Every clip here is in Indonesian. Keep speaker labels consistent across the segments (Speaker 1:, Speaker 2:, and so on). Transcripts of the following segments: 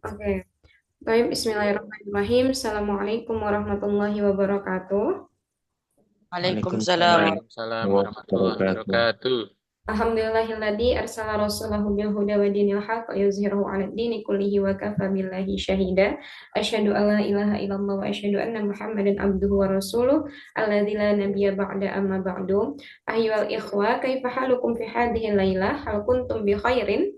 Speaker 1: Oke, baik. Bismillahirrahmanirrahim. Assalamualaikum warahmatullahi wabarakatuh.
Speaker 2: Waalaikumsalam.
Speaker 3: Waalaikumsalam
Speaker 2: Warahmatullahi
Speaker 3: wabarakatuh.
Speaker 2: wabarakatuh.
Speaker 1: Alhamdulillahilladzi arsala rasulahu bil huda wa dinil haqq yuzhirahu 'alad dini kullihi wa kafa billahi syahida. Asyhadu an la ilaha illallah wa asyhadu anna Muhammadan abduhu wa rasuluh alladzi la nabiyya ba'da amma ba'du. Ayyuhal ikhwa, kaifa halukum fi hadhihi lailah? Hal kuntum bi khairin?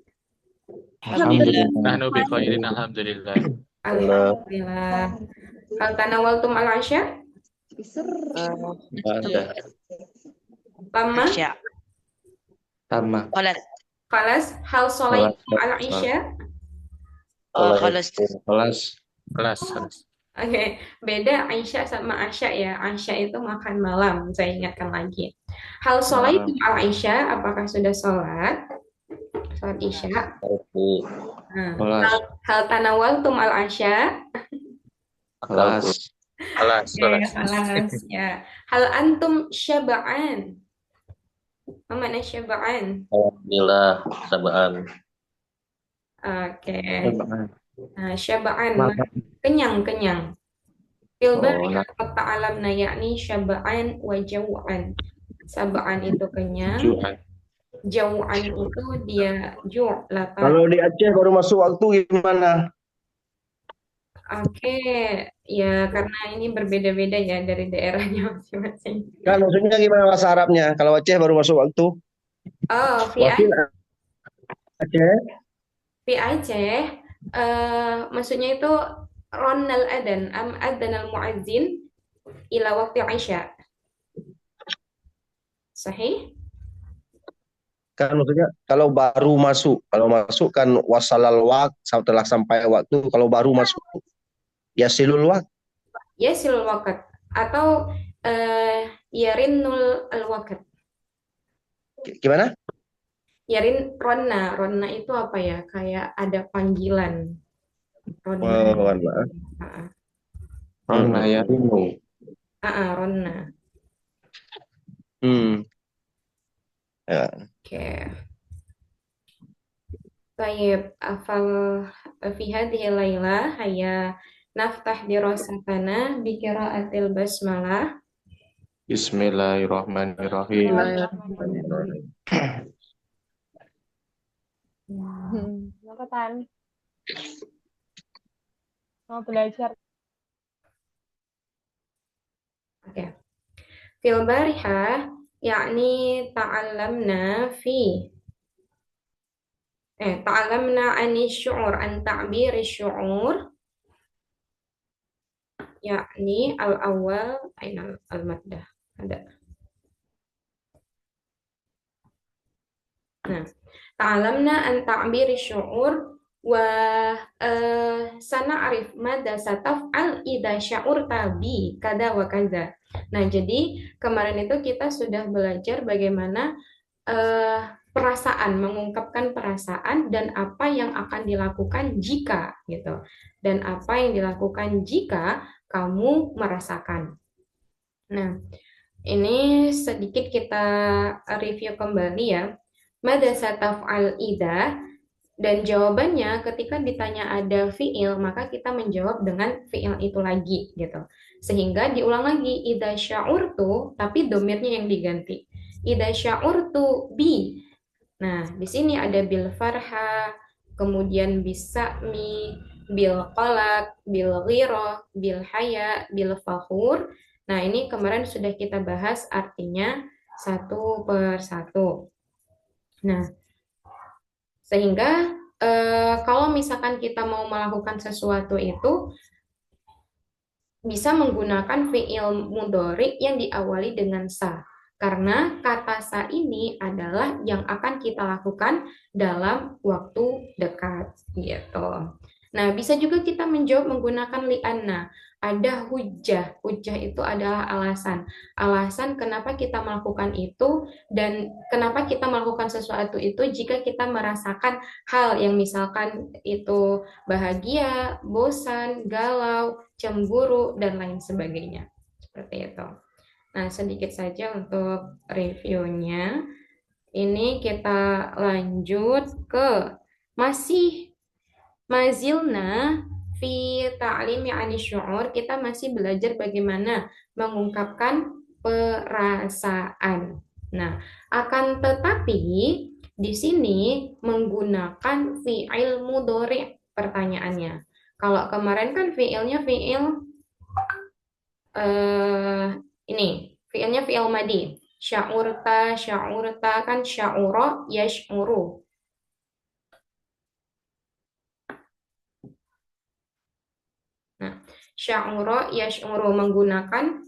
Speaker 2: Alhamdulillah.
Speaker 3: Alhamdulillah.
Speaker 2: Nahnu bi khairin, alhamdulillah.
Speaker 3: Allah
Speaker 1: Alhamdulillah. Hal tanawaltum al-'asya?
Speaker 3: ada
Speaker 1: Lama?
Speaker 2: Asya.
Speaker 3: sama
Speaker 2: Qalat.
Speaker 1: Khalas, hal
Speaker 3: kelas
Speaker 1: solaitum al-'isya?
Speaker 2: Khalas.
Speaker 3: kelas
Speaker 2: Kelas. Kelas.
Speaker 1: Oke, beda Aisyah sama Asya ya. Asya itu makan malam, saya ingatkan lagi. Hal
Speaker 3: ah,
Speaker 1: solaitum al-'isya, apakah sudah sholat? Sholat Isya.
Speaker 3: itu
Speaker 1: Nah,
Speaker 3: kelas
Speaker 1: hal tanawaltum al-'asya?
Speaker 3: kelas
Speaker 2: Kelas.
Speaker 1: Oke,
Speaker 2: Kelas.
Speaker 1: halas ya. Hal antum syaba'an? Apa makna syaba'an?
Speaker 3: alhamdulillah sabaan
Speaker 1: Oke.
Speaker 3: sabaan
Speaker 1: Nah, syaba'an,
Speaker 3: makan
Speaker 1: kenyang, kenyang. Filbar
Speaker 3: oh
Speaker 1: yang ta'alamna yakni syaba'an wa jaw'an. Sab'an itu kenyang,
Speaker 3: tujuan
Speaker 1: jaw'an itu dia lapar.
Speaker 4: Kalau di Aceh baru masuk waktu gimana?
Speaker 1: Oke, ya karena ini berbeda-beda ya dari daerahnya masing-masing.
Speaker 4: Kan maksudnya gimana bahasa Arabnya? Kalau Aceh baru masuk waktu.
Speaker 1: Oh,
Speaker 4: Wakil Aceh.
Speaker 1: Aceh, maksudnya itu Ronal Adan, am Adan al Muazzin ila waktu Aisyah. Sahih?
Speaker 4: Kan maksudnya kalau baru masuk. Kalau masuk kan wasalal waqt setelah sampai waktu. Kalau baru masuk ya silul waqt.
Speaker 1: Ya silul wakat atau yarinul al wakat.
Speaker 4: Gimana?
Speaker 1: Yarin Ronna, Ronna itu apa ya? Kayak ada panggilan. Ronna.
Speaker 4: Oh, maaf.
Speaker 1: Ah,
Speaker 3: Rona ya Rino
Speaker 1: Ronna.
Speaker 4: Hmm. Ya.
Speaker 1: Oke. Baik, afal fi hadhihi laila haya naftah dirasatana bi qiraatil basmalah.
Speaker 3: Bismillahirrahmanirrahim.
Speaker 2: Bismillahirrahmanirrahim.
Speaker 5: Apa Tan? Mau belajar.
Speaker 1: Oke. Fil barihah yakni ta'allamna fi ta'allamna ani syu'ur an ta'biri syu'ur yakni al-awwal aina al-maddah ada. Nah, ta'allamna an ta'biri syu'ur wa sana'rif mada sataf'al idza sya'urta bi kada wa kaza. Nah, jadi kemarin itu kita sudah belajar bagaimana perasaan, mengungkapkan perasaan dan apa yang akan dilakukan jika gitu. Dan apa yang dilakukan jika kamu merasakan. Nah, ini sedikit kita review kembali ya. Mada sataf'al idza dan jawabannya ketika ditanya ada fiil maka kita menjawab dengan fiil itu lagi gitu. Sehingga diulang lagi idza sya'urtu tapi domirnya yang diganti. Idza sya'urtu bi. Nah, di sini ada bil farha, kemudian bisa mi, bil qalaq, bil ghirah, bil haya, bil fakhur. Nah, ini kemarin sudah kita bahas artinya satu per satu. Nah, sehingga kalau misalkan kita mau melakukan sesuatu itu bisa menggunakan fiil mudhari yang diawali dengan sa. Karena kata sa ini adalah yang akan kita lakukan dalam waktu dekat gitu. Nah, bisa juga kita menjawab menggunakan li'anna. Ada hujah. Hujah itu adalah alasan. Alasan kenapa kita melakukan itu dan kenapa kita melakukan sesuatu itu jika kita merasakan hal yang misalkan itu bahagia, bosan, galau, cemburu, dan lain sebagainya. Seperti itu. Nah, sedikit saja untuk reviewnya. Ini kita lanjut ke masih Mazilna fi ta'limi 'ani syu'ur, kita masih belajar bagaimana mengungkapkan perasaan. Nah, akan tetapi di sini menggunakan fi'il mudhari' pertanyaannya. Kalau kemarin kan fi'ilnya fi'il eh ini fi'ilnya fi'il madi. Sya'urta kan sya'ura yash'uru. Nah, sya'ura yash'uru menggunakan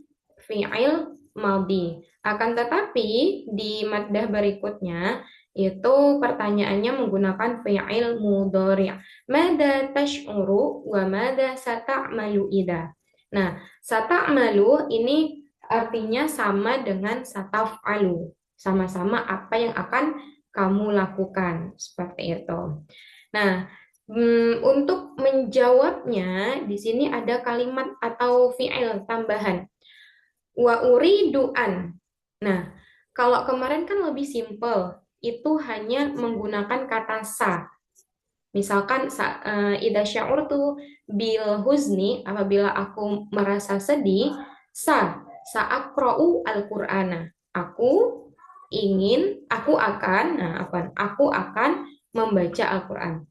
Speaker 1: fi'il madhi. Akan tetapi di maddah berikutnya itu pertanyaannya menggunakan fi'il mudhari'. Mada tash'uru wa mada sata'malu idza. Nah, sata'malu ini artinya sama dengan sataf'alu. Sama-sama apa yang akan kamu lakukan. Seperti itu. Nah, untuk menjawabnya, di sini ada kalimat atau fi'il tambahan. Wa uridu an. Nah, kalau kemarin kan lebih simpel. Itu hanya menggunakan kata sa. Misalkan, idza sya'urtu bil huzni, apabila aku merasa sedih, sa'aqra'u al-Qur'ana. Aku akan membaca Al-Qur'an.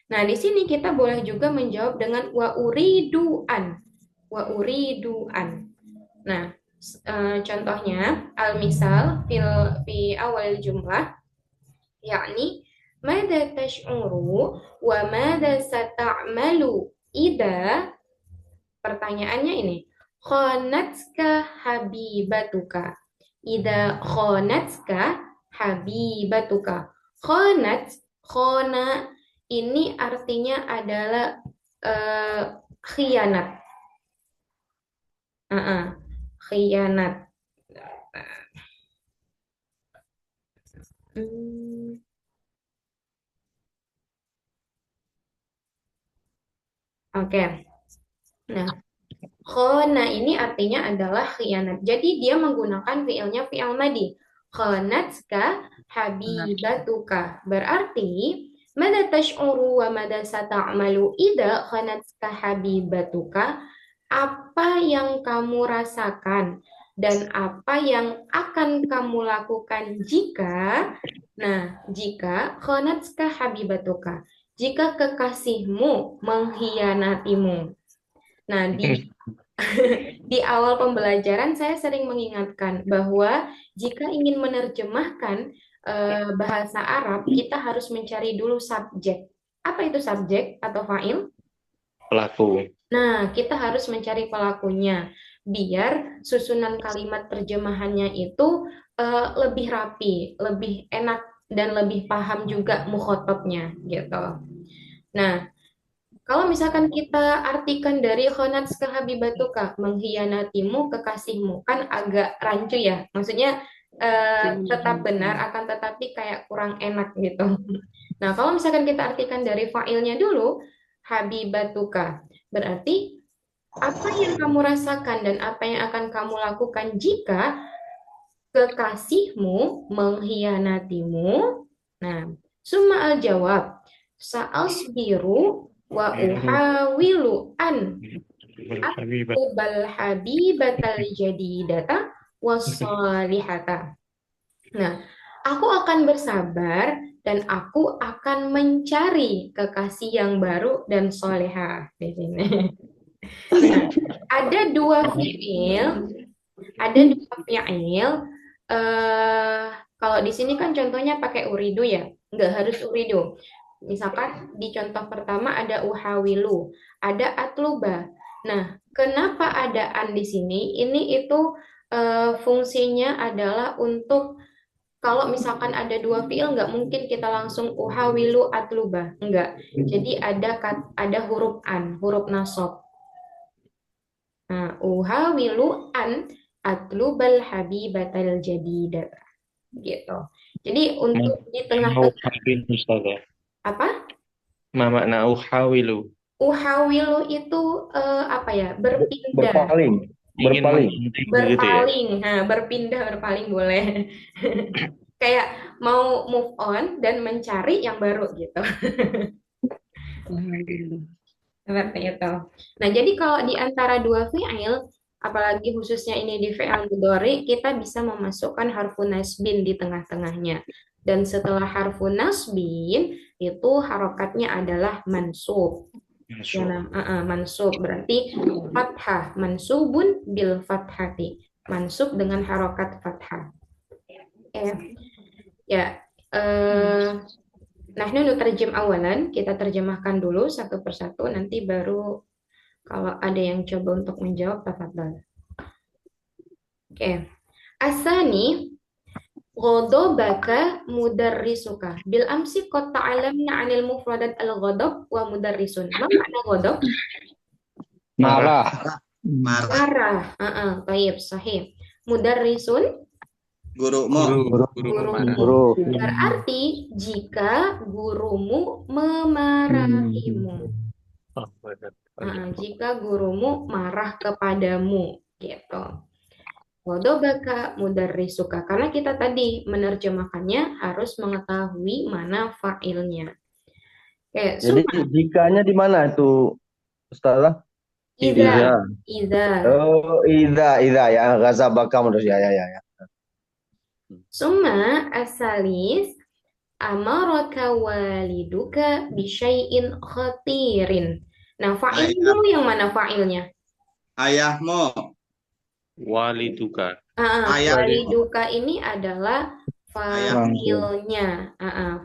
Speaker 1: Nah, di sini kita boleh juga menjawab dengan wa uriduan. Wa uriduan. Nah, contohnya al-misal fi awal jumlah yakni mada tash'uru wa mada sata'malu idza, pertanyaannya ini, khanatska habibatuka. Idza khanatska habibatuka. Khana ini artinya adalah khianat. Khianat. Oke. Nah, khana ini artinya adalah khianat. Jadi dia menggunakan fi'ilnya fi'il madi. Khanatska habibatuka. Berarti mada tash'uru wa mada sata'malu idza khanatska habibatuka. Apa yang kamu rasakan dan apa yang akan kamu lakukan jika khanatska habibatuka, jika kekasihmu mengkhianatimu. Nah, di awal pembelajaran saya sering mengingatkan bahwa jika ingin menerjemahkan bahasa Arab, kita harus mencari dulu subjek. Apa itu subjek atau fa'il?
Speaker 2: Pelaku.
Speaker 1: Nah, kita harus mencari pelakunya biar susunan kalimat terjemahannya itu lebih rapi, lebih enak dan lebih paham juga mukhotabnya gitu. Nah, kalau misalkan kita artikan dari khonatska habibatuka, mengkhianatimu kekasihmu, kan agak rancu ya. Maksudnya tetap benar akan tetapi kayak kurang enak gitu. Nah, kalau misalkan kita artikan dari fa'ilnya dulu, habibatuka, berarti apa yang kamu rasakan dan apa yang akan kamu lakukan jika kekasihmu mengkhianatimu. Nah, summa al-jawab, sa'asbiru wa uhawilu an aqbal habibatal jadidata wassalihata. Nah, aku akan bersabar dan aku akan mencari kekasih yang baru dan soleha di sini. Nah, ada dua fiil, kalau di sini kan contohnya pakai uridu ya, nggak harus uridu. Misalkan di contoh pertama ada uhawilu, ada atluba. Nah, kenapa ada an di sini? Ini itu fungsinya adalah untuk kalau misalkan ada dua fiil, nggak mungkin kita langsung uhawilu atluba, nggak. Jadi ada huruf an, huruf nasab. Nah, uhawilu an atlubal habibatal jadidah gitu. Jadi untuk di tengah-tengah apa?
Speaker 2: Ma makna uhawilu?
Speaker 1: Uhawilu itu apa ya? Berpindah.
Speaker 4: Berpaling.
Speaker 2: Ingin
Speaker 4: Berpaling.
Speaker 2: mengganti gitu ya?
Speaker 1: Berpaling. Nah, berpindah berpaling boleh. Kayak mau move on dan mencari yang baru gitu. Seperti itu. Nah, jadi kalau di antara dua fi'il, apalagi khususnya ini di fi'il mudhari, kita bisa memasukkan harfun nasbin di tengah-tengahnya. Dan setelah harfun nasbin, itu harokatnya adalah mansub. Ya, mansub berarti fathah, mansubun bil fathati. Mansub dengan harokat fathah. Ya, nahnu nutarjim awalan, kita terjemahkan dulu satu persatu, nanti baru kalau ada yang coba untuk menjawab, tafadhal. Oke. Asani, ghadabaka mudarrisuka. Bil amsi qad ta'alamna 'anil mufradat al-ghadab wa mudarrisun. Ma makna ghadab?
Speaker 2: Marah.
Speaker 1: Marah. Baik, sahih. Mudarrisun?
Speaker 6: Gurumu.
Speaker 1: Gurumu. Berarti jika gurumu memarahimu. Jika gurumu marah kepadamu, gitu. Ghadabaka mudarrisuka. Karena kita tadi menerjemahkannya harus mengetahui mana fa'ilnya. Oke,
Speaker 4: Jadi jikanya di mana itu, Ustazah?
Speaker 1: Iza.
Speaker 4: Oh, idza ya, ghazabaka menurut ya.
Speaker 1: Summa asalis amaraka waliduka bisyai'in khatirin. Nah, fa'il dulu yang mana fa'ilnya?
Speaker 6: Ayahmu.
Speaker 2: Waliduka.
Speaker 1: Waliduka ini adalah fa'ilnya.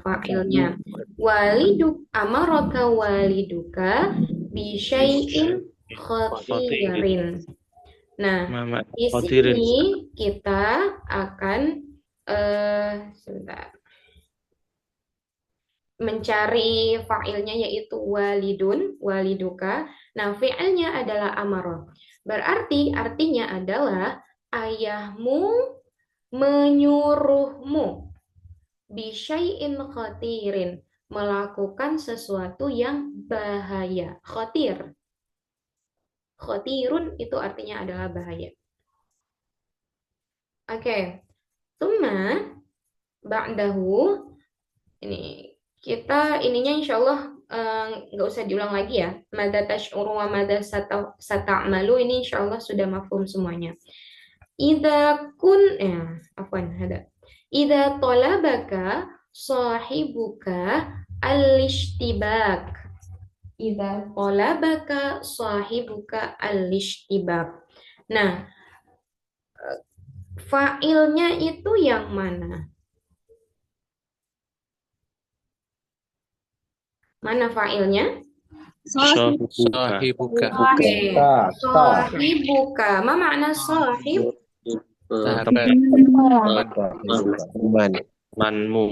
Speaker 1: Fa'ilnya. Amaraka waliduka bisyai'in khatirin. Nah, di sini kita akan sebentar, mencari fa'ilnya yaitu walidun, waliduka. Nah, fi'ilnya adalah amara. Berarti artinya adalah ayahmu menyuruhmu bisyai'in khatirin, melakukan sesuatu yang bahaya. Khatirun itu artinya adalah bahaya. Oke. Summa ba'dahu, ini kita ininya insyaallah nggak usah diulang lagi ya. Mada tash'uru wa mada sata'malu, ini insyaallah sudah mafhum semuanya. Idza talabaka sahibuka al-ishtibak. Idza talabaka sahibuka al-ishtibak. Nah, fa'ilnya itu yang mana? Mana fa'ilnya?
Speaker 2: Sahibuka.
Speaker 1: Oke. Sahibuka. Ma makna sahib?
Speaker 2: Temanmu.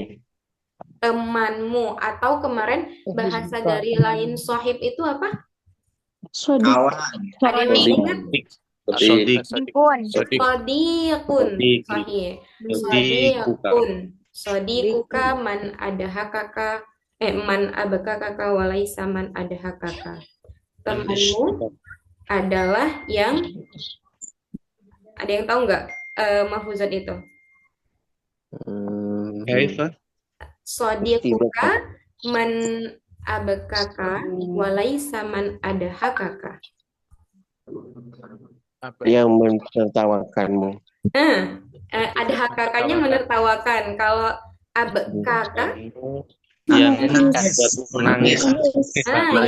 Speaker 1: Temanmu. Atau kemarin bahasa dari lain sahib itu apa?
Speaker 6: Kawan.
Speaker 1: Ada yang ingat?
Speaker 2: Sodiqun.
Speaker 1: Sodiqun. Sahih. Sodiquka man adahakaka. Man abakaka walaisa man adahakaka. Temanmu adalah yang, ada yang tahu nggak mahfuzat itu? Sodiquka man abakaka walaisa man adahakaka.
Speaker 3: Yang menertawakanmu.
Speaker 1: Ada hakakanya menertawakan. Kalau abakaka
Speaker 2: yang menangis.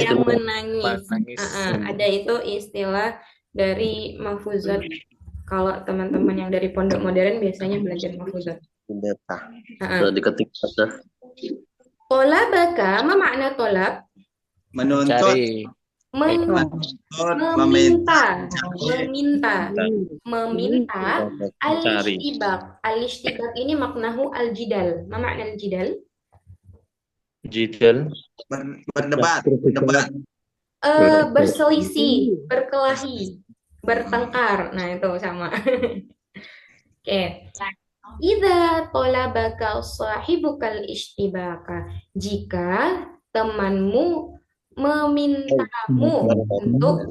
Speaker 1: yang menangis. Ada itu istilah dari mahfuzat. Kalau teman-teman yang dari pondok modern biasanya belajar mahfuzat.
Speaker 3: Sudah diketik saja.
Speaker 1: Tolabaka, apa makna tolab?
Speaker 6: Menuntut.
Speaker 1: Meminta al-ishtibak ini maknahu al-jidal. Ma makna al-jidal?
Speaker 2: Jidal.
Speaker 6: Berdebat.
Speaker 1: Berselisih, berkelahi, bertengkar. Nah, itu sama. Oke. Idza talabaka sahibukal ishtibaka. Jika temanmu memintamu untuk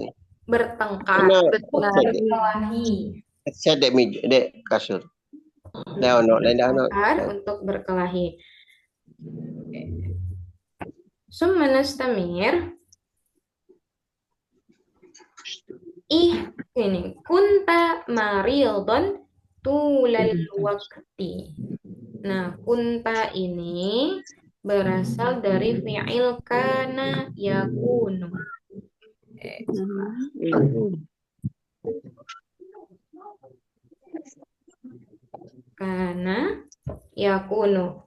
Speaker 1: bertengkar, berkelahi.
Speaker 3: Saya dek kasur.
Speaker 1: Untuk berkelahi. Summa nastamir. Ini kunta marildon tulal wakti. Nah, kunta ini berasal dari fi'il kana yakunu. Kana yakunu.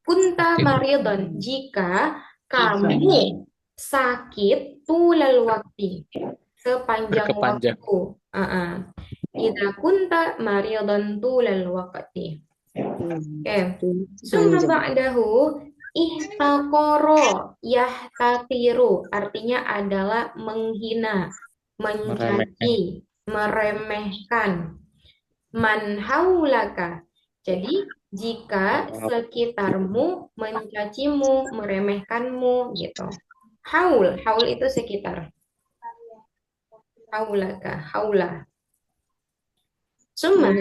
Speaker 1: Kunta maridon. Jika kamu sakit tulal waktu sepanjang
Speaker 2: Berkepanjang.
Speaker 1: waktu. Idza kunta maridon tulal waktu. Oke. Summa ba'dahu ihtaqoro yahtaqiru. Artinya adalah menghina, mencaci, meremehkan. Man haulaka. Jadi jika sekitarmu mencacimu, meremehkanmu gitu. Haul itu sekitar. Haulaka, haula. Summa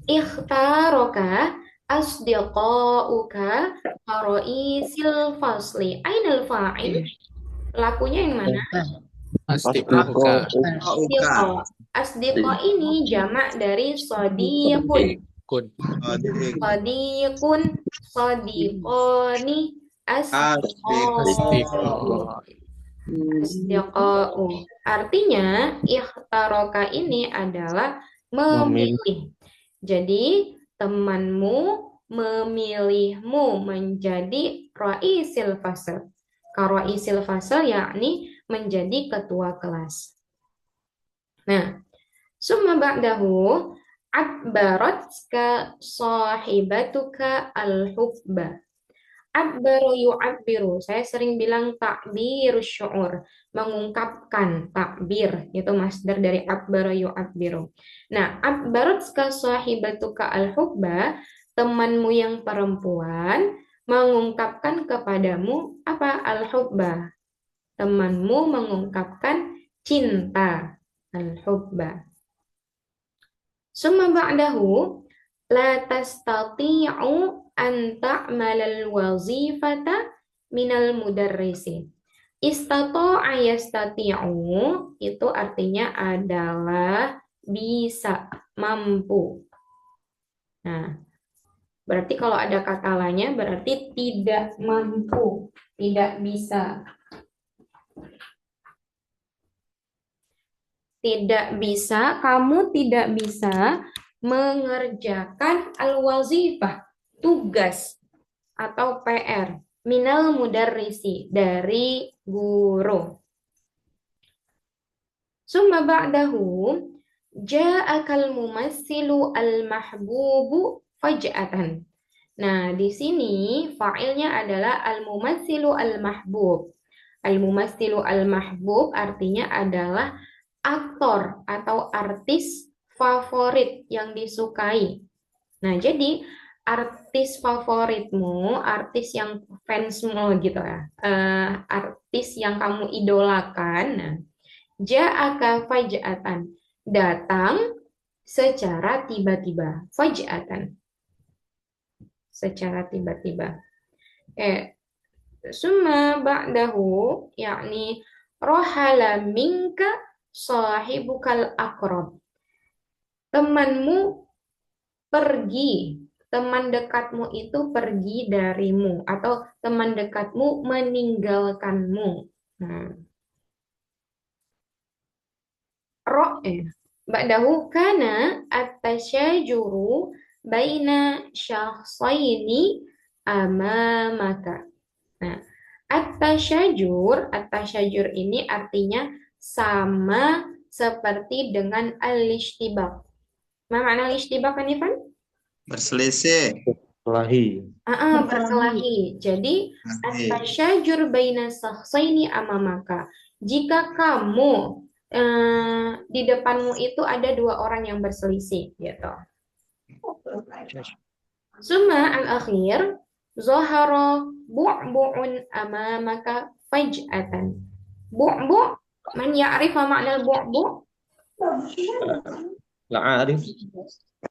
Speaker 1: ikhtaroka asdiqauka qaraisil fasli. Ainal fa'il? Lakunya yang mana?
Speaker 2: Asdiquka.
Speaker 1: Asdiqa. Asdiqa ini jamak dari sadiqun. Sadiqun, sadiqoni, asdiqau. Asdiqau. Artinya ikhtaroka ini adalah memilih. Jadi temanmu memilihmu menjadi raisil fasl. Raisil fasl yakni menjadi ketua kelas. Nah, summa ba'dahu abbaratka sahibatuka al-hubba. Abbaru yu'abbiru. Saya sering bilang takbir syu'ur, mengungkapkan takbir, itu masdar dari abbaru yu'abbiru. Nah, abbaratska sahibatuka al-hubba, temanmu yang perempuan mengungkapkan kepadamu apa? Al-hubba. Temanmu mengungkapkan cinta. Al-hubba. Summa ba'dahu la tastati'u an ta'malal wazifata minal mudarrisi. Istata'a yastati'u itu artinya adalah bisa, mampu. Nah, berarti kalau ada kata lainnya berarti tidak mampu, tidak bisa. Tidak bisa, kamu tidak bisa mengerjakan al-wazifah, tugas atau PR, minal mudarrisi, dari guru. Summa ba'dahu ja'akal mumassilu al-mahbubu faj'atan. Nah, di sini fa'ilnya adalah al-mumassilu al-mahbub. Al-mumassilu al-mahbub artinya adalah aktor atau artis favorit yang disukai. Nah, jadi artis favoritmu, artis yang fansmu gitu ya, artis yang kamu idolakan, nah, ja'aka faj'atan, datang secara tiba-tiba, faj'atan, secara tiba-tiba. Summa ba'dahu, yakni rohala minka sahibukal akrab. Temanmu pergi, teman dekatmu itu pergi darimu atau teman dekatmu meninggalkanmu. Nah. Ba'dahu kana at-tasyajuru baina syakhsaini amamaka. Nah, at-tasyajur ini artinya sama seperti dengan al-ishtibak. Apa makna al-ishtibak, kan Ivan?
Speaker 6: Berselisih.
Speaker 1: Berkelahi. Jadi at-tasyajur baina syakhsaini amamaka. Jika kamu di depanmu itu ada dua orang yang berselisih, gitu. Summa al-akhir zahara bu'bu'un amamaka faj'atan. Bu', man ya'rif makna al-bu'?
Speaker 4: La arif.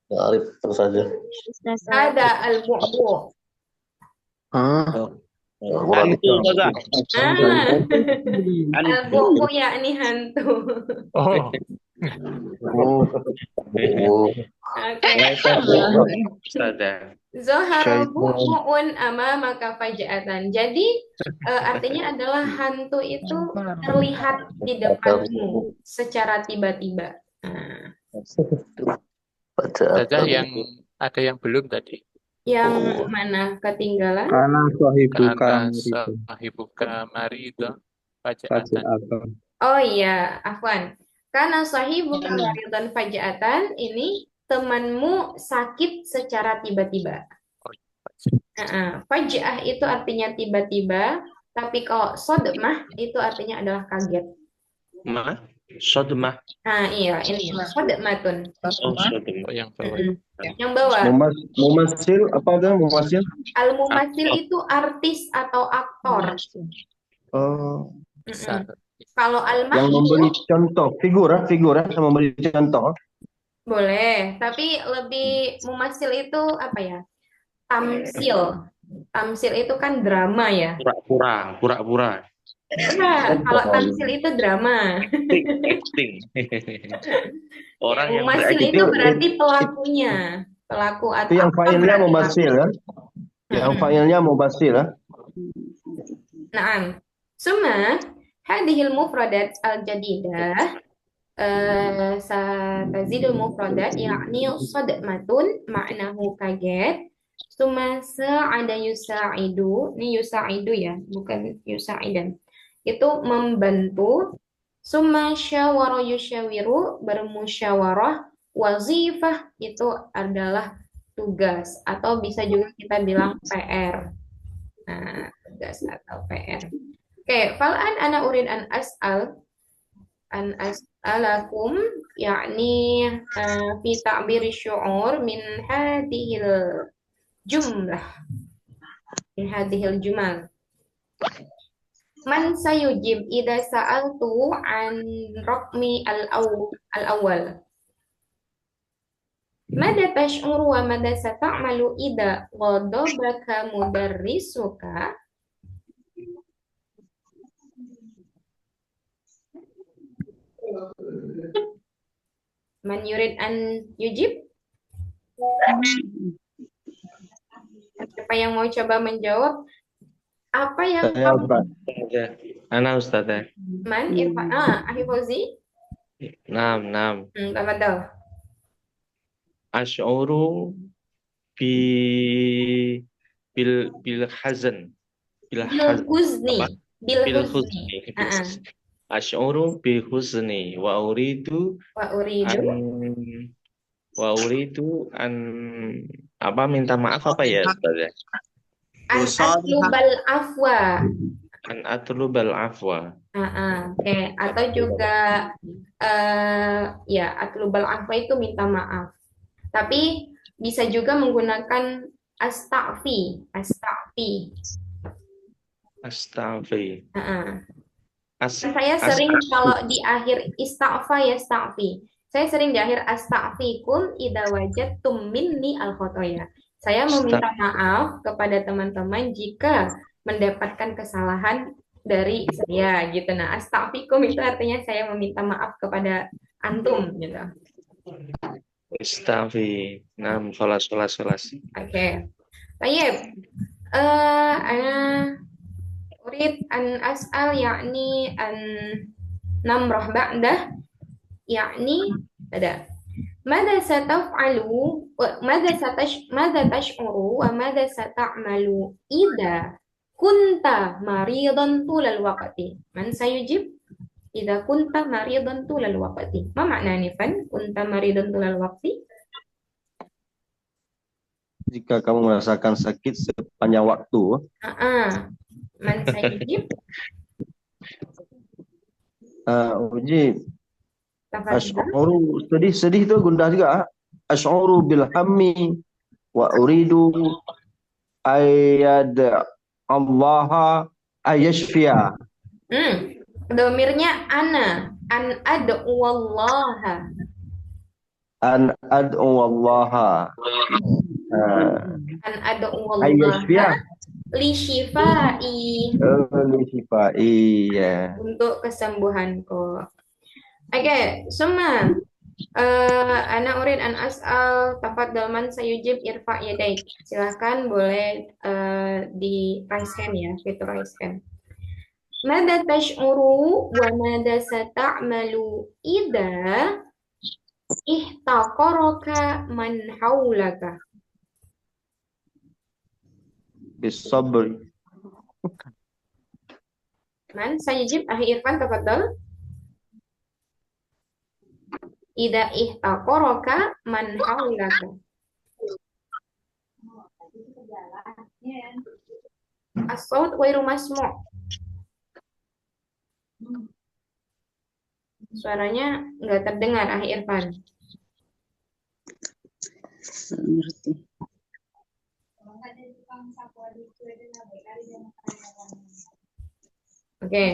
Speaker 4: La arif terus saja.
Speaker 1: Ada al-bu'.
Speaker 3: Hantu Ustazah.
Speaker 1: Ah, al-bu'u yakni hantu.
Speaker 2: Oh,
Speaker 1: Oke.
Speaker 2: Ustazah.
Speaker 1: Zohara
Speaker 4: Syaitan.
Speaker 1: bu'un amamaka faja'atan. Jadi artinya adalah hantu itu terlihat di depanmu secara tiba-tiba. Nah,
Speaker 2: Ustazah yang ada yang belum tadi.
Speaker 1: yang mana ketinggalan?
Speaker 7: Karena sahibuka
Speaker 2: Karena
Speaker 7: itu
Speaker 2: sahibuka mari itu
Speaker 7: pasti
Speaker 2: faja'atan.
Speaker 7: akan.
Speaker 1: Oh iya, Afwan. Karena sahibuka maridun faja'atan ini temanmu sakit secara tiba-tiba. Faja'ah itu artinya tiba-tiba, tapi kalau sodmah itu artinya adalah kaget.
Speaker 3: Sodmah.
Speaker 1: Nah, iya, ini sodmatun.
Speaker 2: Oh, yang bawah.
Speaker 1: Yang bawah.
Speaker 4: Mumasil apa tuh mumasil?
Speaker 1: Al-mumasil itu artis atau aktor.
Speaker 4: Oh,
Speaker 1: Kalau
Speaker 4: yang
Speaker 1: al-mahmud
Speaker 4: memberi contoh figur yang memberi contoh.
Speaker 1: boleh, tapi lebih mumasil itu apa ya? Tamsil. Tamsil itu kan drama ya.
Speaker 3: Pura-pura.
Speaker 1: Nah, kalau tamsil itu drama.
Speaker 3: Acting. Orang yang
Speaker 1: Mumasil itu berarti pelakunya. Pelaku atau
Speaker 4: Itu yang
Speaker 1: aktor
Speaker 4: failnya
Speaker 1: berarti
Speaker 4: mumasil kan? Yang failnya mumasil kan?
Speaker 1: Naam. Summa hadhil mufradat al-jadidah satazidul mufradat yakni sadmatun maknahu kaget. Summa sa'ada yusa'idu. Ini yusa'idu ya, bukan yusa'idan. Itu membantu. Summa syawara yusyawiru bermusyawarah. Wazifah itu adalah tugas atau bisa juga kita bilang PR. Nah, tugas atau PR. Oke, fal'an ana urid an as'alakum yakni fi ta'biri syu'ur min hadhil jumal. Man sayujib idza sa'altu an raqmi al-awwal. Mada tash'uru wa mada sata'malu idza ghadabaka mudarrisuka. Man yurid an yujib? Siapa yang mau coba menjawab? Apa yang
Speaker 3: Saya
Speaker 1: kamu...
Speaker 3: Ustaz. Ana Ustazah.
Speaker 1: Man, Ahli Fauzi?
Speaker 3: Nam.
Speaker 1: Tafadhal.
Speaker 3: Asy'uru bil hazan.
Speaker 1: Bil huzni.
Speaker 3: Asy'uru bil huzni wa uridu an apa minta maaf apa ya Ustazah? An atlubal afwa.
Speaker 1: Oke. Atau juga ya atlubal afwa itu minta maaf. Tapi bisa juga menggunakan astaghfi. Saya sering kalau di akhir istaghfa ya astaghfi. Saya sering di akhir astaghfikum idza wajadtum minni al-khotoya. Saya meminta maaf kepada teman-teman jika mendapatkan kesalahan dari saya gitu. Nah, astaghfikum itu artinya saya meminta maaf kepada antum gitu.
Speaker 3: Istaghfi. Nam, khalas.
Speaker 1: Oke. Baik. Ana urid an as'al yakni an namrah ba'dah yakni ada. Mada sataf'alu mada tash'uru wa mada sata'malu idza kunta maridan tulal waqti. Man sayujib? Idza kunta maridan tulal waqti. Ma makna nifan kunta maridan tulal waqti?
Speaker 4: Jika kamu merasakan sakit sepanjang waktu.
Speaker 1: Man sayujib?
Speaker 4: Uji. Asy'uru sedih itu gundah juga. Asy'uru bil hammi wa uridu ayad Allah ayashfiya.
Speaker 1: Domirnya ana an ad'u wallaha.
Speaker 4: An ad'u wallaha.
Speaker 1: An ad'u wallaha.
Speaker 4: Ayashfiya.
Speaker 1: li syifai,
Speaker 4: Iya.
Speaker 1: untuk kesembuhanku. Oke, semua. Ana urid an as'al tafaddal man sayujib irfa yadaik. Silahkan boleh di raise hand ya, fitur raise hand. Mada tash'uru wa mada sata'malu idza ihtaqaraka man haulaka.
Speaker 4: Bisabri.
Speaker 1: Man sayujib Akhi Irfan tafaddal. Idza ihtaqaraka man haulaka. As-saut ghairu masmu'. Suaranya nggak terdengar, Akhi Irfan. Oke.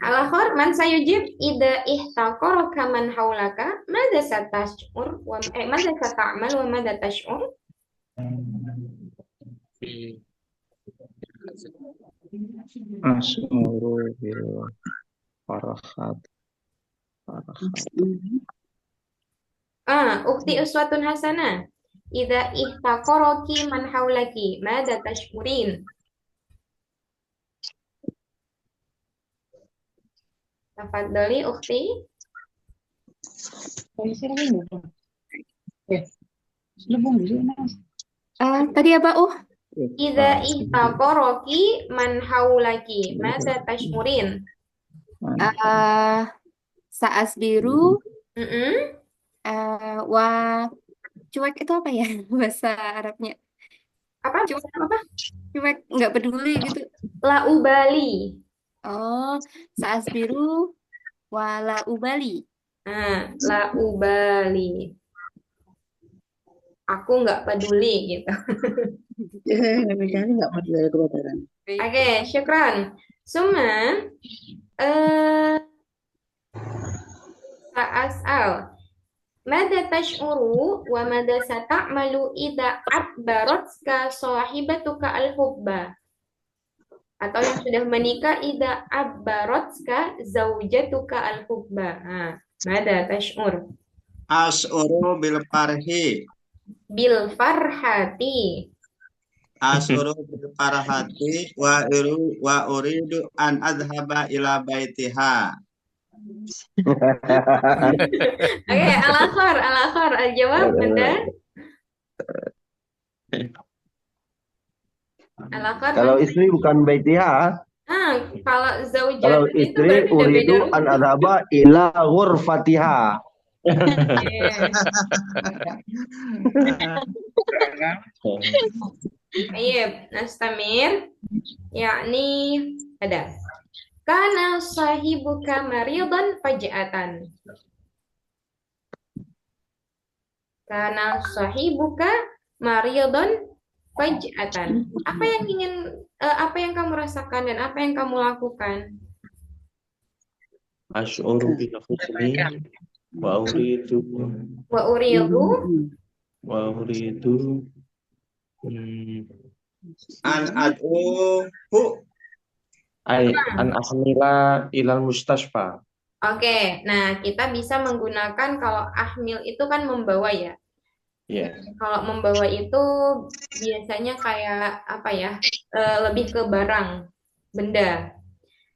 Speaker 1: Al-akhir man sayujib idza ihtaqaraka man haulaka madza satash'ur wa madza sata'mal wa madza tash'ur.
Speaker 2: Di-
Speaker 3: Asmuru bil farahat.
Speaker 1: Ukti uswatun hasanah. Idza ihtaqaraki man haulaki madza tash'urin. Tafadhali ukhti.
Speaker 7: Tadi apa?
Speaker 1: Idza ihtaqaraki man haulaki madza tash'urin.
Speaker 7: Saas biru,
Speaker 1: Mm-mm.
Speaker 7: cuek itu apa ya bahasa Arabnya?
Speaker 1: Apa? Apa?
Speaker 7: Cuek, nggak peduli gitu.
Speaker 1: La ubali.
Speaker 7: Oh, saas biru, wala ubali.
Speaker 1: La ubali. Aku nggak peduli gitu. Oke, syukran. Suma, sa'as'al. Mada tash'uru wa mada sata'malu idza abbaratska sahibatuka al-hubba. Atau yang sudah menikah idza abbaratska zaujatuka al-hubba. Mada tash'ur.
Speaker 6: As'uru bil farhi.
Speaker 1: Bil farhati.
Speaker 6: As'uru bil farhati wa uridu an adhaba ila baitiha.
Speaker 1: Oke, al-akhar, al-jawab Anda. Al-akhar.
Speaker 4: Kalau istri bukan baitiha.
Speaker 1: Kalau zaujat
Speaker 4: Kalau
Speaker 1: itu
Speaker 4: istri
Speaker 1: berarti udah beda
Speaker 4: uridu an
Speaker 1: rumah.
Speaker 4: adhaba ila ghurfatiha.
Speaker 1: Baik, nastamir. Yakni ada. Kana sahibuka maridan faj'atan. Kana sahibuka maridan faj'atan. Apa yang kamu rasakan dan apa yang kamu lakukan?
Speaker 3: Asy'uru bil husni wa uridu
Speaker 1: Wa uridu
Speaker 6: An ad'u hu.
Speaker 3: an ahmila ilal mustashfa.
Speaker 1: Oke, nah kita bisa menggunakan kalau ahmil itu kan membawa ya.
Speaker 3: Ya.
Speaker 1: Kalau membawa itu biasanya kayak apa ya? Lebih ke barang, benda.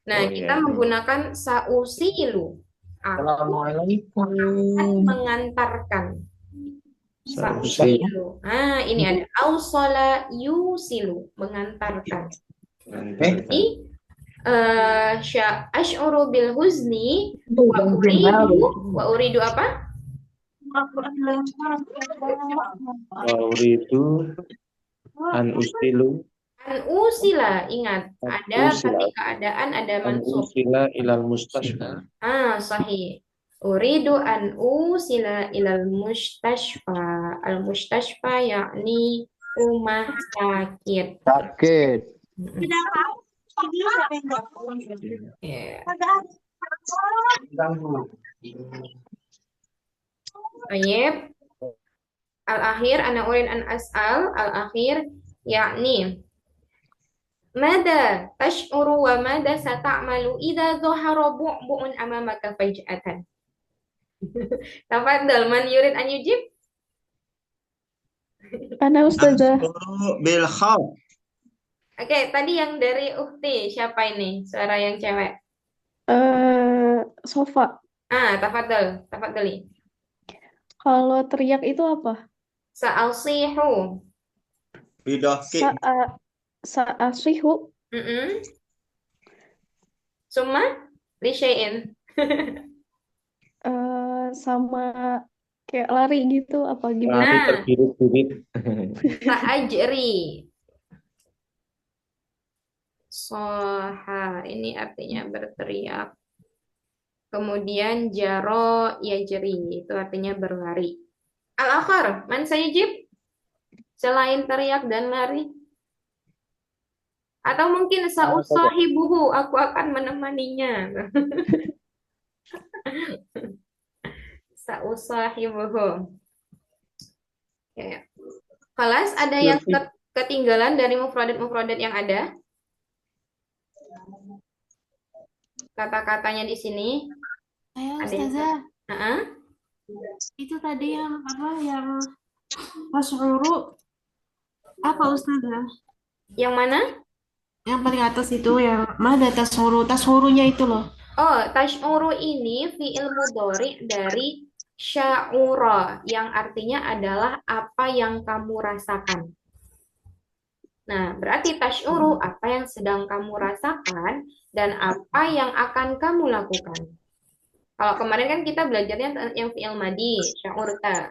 Speaker 1: Nah, kita menggunakan sausilu. Aku akan mengantarkan. Sausilu. Ini ada ausala yusilu, mengantarkan. Jadi asy'uru bil huzni wa uridu apa?
Speaker 3: Wa uridu an ustilu.
Speaker 1: An usila, ingat, ada ketika keadaan ada
Speaker 3: An
Speaker 1: mansub.
Speaker 3: usila ilal mustashfa.
Speaker 1: Sahih. Uridu an usila ilal mustashfa. Al mustashfa yakni rumah sakit.
Speaker 4: Sakit.
Speaker 1: Ya. Baik. Al-akhir ana urin an as'al al-akhir yakni Mada tash'uru wa mada sata'malu idza dhahara bu'bu'un amamaka faj'atan. Tafadhal, man yurid an yujib?
Speaker 5: Ana Ustazah.
Speaker 6: Ashkuru bil khauf.
Speaker 1: Oke, tadi yang dari Ukti, siapa ini? Suara yang cewek.
Speaker 5: Sofa.
Speaker 1: Tafadhal, tafadhali.
Speaker 5: Kalau teriak itu apa?
Speaker 1: Sa'asihu.
Speaker 6: Bidohki.
Speaker 5: Sa'asihu.
Speaker 1: Summa li syai'in.
Speaker 5: Sama kayak lari gitu apa
Speaker 3: Lari
Speaker 5: gimana?
Speaker 1: Nah,
Speaker 3: terbirit-birit.
Speaker 1: Sa'ajri. Soha, ini artinya berteriak. Kemudian jaro yajri, itu artinya berlari. Al-akhar, man sayujib? Selain teriak dan lari. Atau mungkin sa'usahibuhu, aku akan menemaninya. Sa'usahibuhu. Oke. Kelas ada yang ketinggalan dari mufradat-mufradat yang ada? Kata-katanya di sini.
Speaker 7: Ayo
Speaker 1: Ada yang
Speaker 7: Ustazah,
Speaker 1: Heeh.
Speaker 7: itu tadi yang apa yang tasawuru apa Ustazah?
Speaker 1: Yang mana?
Speaker 7: Yang paling atas itu yang mana tasawuru? Tasawurunya itu loh.
Speaker 1: Oh, tash'uru ini fi'il mudhari dari sya'ura yang artinya adalah apa yang kamu rasakan. Nah, berarti tash'uru apa yang sedang kamu rasakan dan apa yang akan kamu lakukan. Kalau kemarin kan kita belajarnya yang fi'il madi, sya'urta.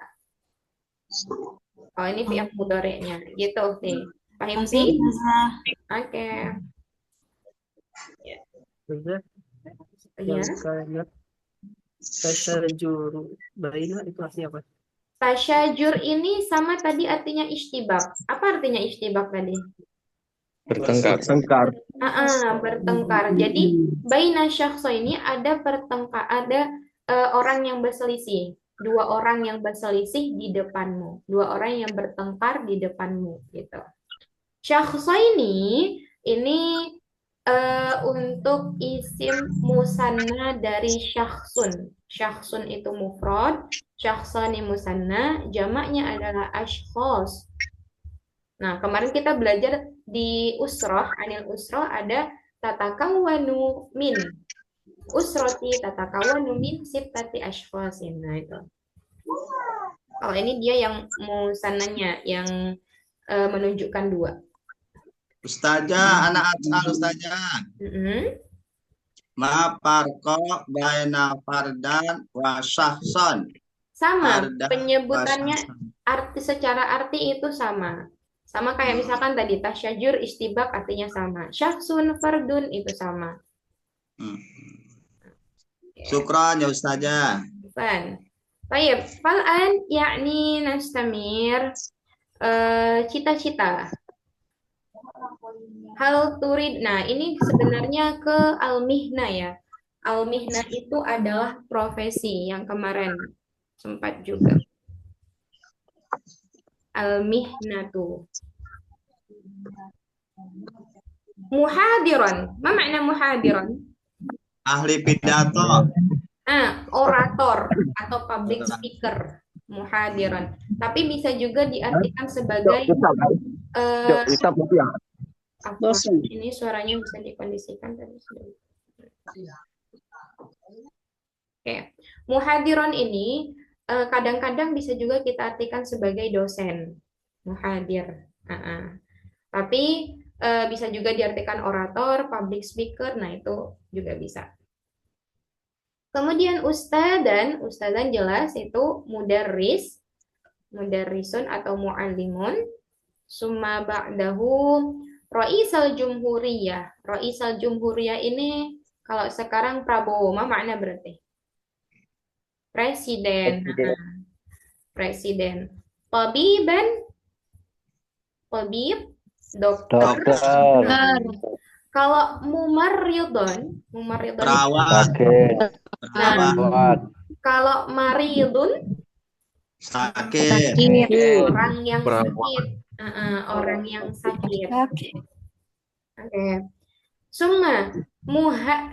Speaker 1: Kalau ini fi'il mudhari'nya, gitu nih. Paham sih? Oke.
Speaker 8: Ustazah,
Speaker 1: Ya.
Speaker 8: yang kayak tasyajuru baina itu artinya apa?
Speaker 1: Tasyajur ini sama tadi artinya ishtibak. Apa artinya ishtibak tadi?
Speaker 3: Bertengkar.
Speaker 1: Bertengkar. Jadi baina syakhsa ini ada orang yang berselisih. Dua orang yang berselisih di depanmu. Dua orang yang bertengkar di depanmu gitu. Syakhsa ini untuk isim musanna dari syakhsun. Syakhsun itu mufrad, syakhsani musanna, jamaknya adalah ashkhos. Nah, kemarin kita belajar di usrah, anil usrah ada tatakawwanu min. Usrati tatakawwanu min sittati ashkhasin. Nah, itu. Kalau ini dia yang musannanya, yang menunjukkan dua.
Speaker 6: Ustazah, anak asal Ustazah. Ma farqa baina fardan wa syakhsan.
Speaker 1: Sama,
Speaker 6: Fardan
Speaker 1: penyebutannya
Speaker 6: wa
Speaker 1: secara arti itu sama. Sama kayak misalkan tadi tasyajur istibak artinya sama. Syakhsun fardun itu sama.
Speaker 6: Syukran ya Ustazah.
Speaker 1: Baik, fal'an yakni nastamir cita-cita. Hal turid. Nah, ini sebenarnya ke al-mihna ya. Al-mihna itu adalah profesi yang kemarin sempat juga. Al-mihnatu. Muhadiron. Apa makna muhadiron?
Speaker 6: Ahli pidato.
Speaker 1: Orator atau public speaker. Muhadiron. Tapi bisa juga diartikan sebagai ini suaranya bisa dikondisikan tadi. Oke. Muhadiron ini kadang-kadang bisa juga kita artikan sebagai dosen. Muhadir. Tapi bisa juga diartikan orator, public speaker, nah itu juga bisa. Kemudian ustadzan jelas itu mudarris, mudarrisun atau muallimun. Summa ba'dahu Raisal Jumhuriyah. Raisal Jumhuriyah ini kalau sekarang Prabowo, apa makna berarti? Presiden. Presiden. Tabiban, tabib, dokter. Kalau mumarridun
Speaker 6: Perawat.
Speaker 1: kalau maridun
Speaker 6: Sakit.
Speaker 1: orang yang sakit. Orang yang sakit. Oke. Summa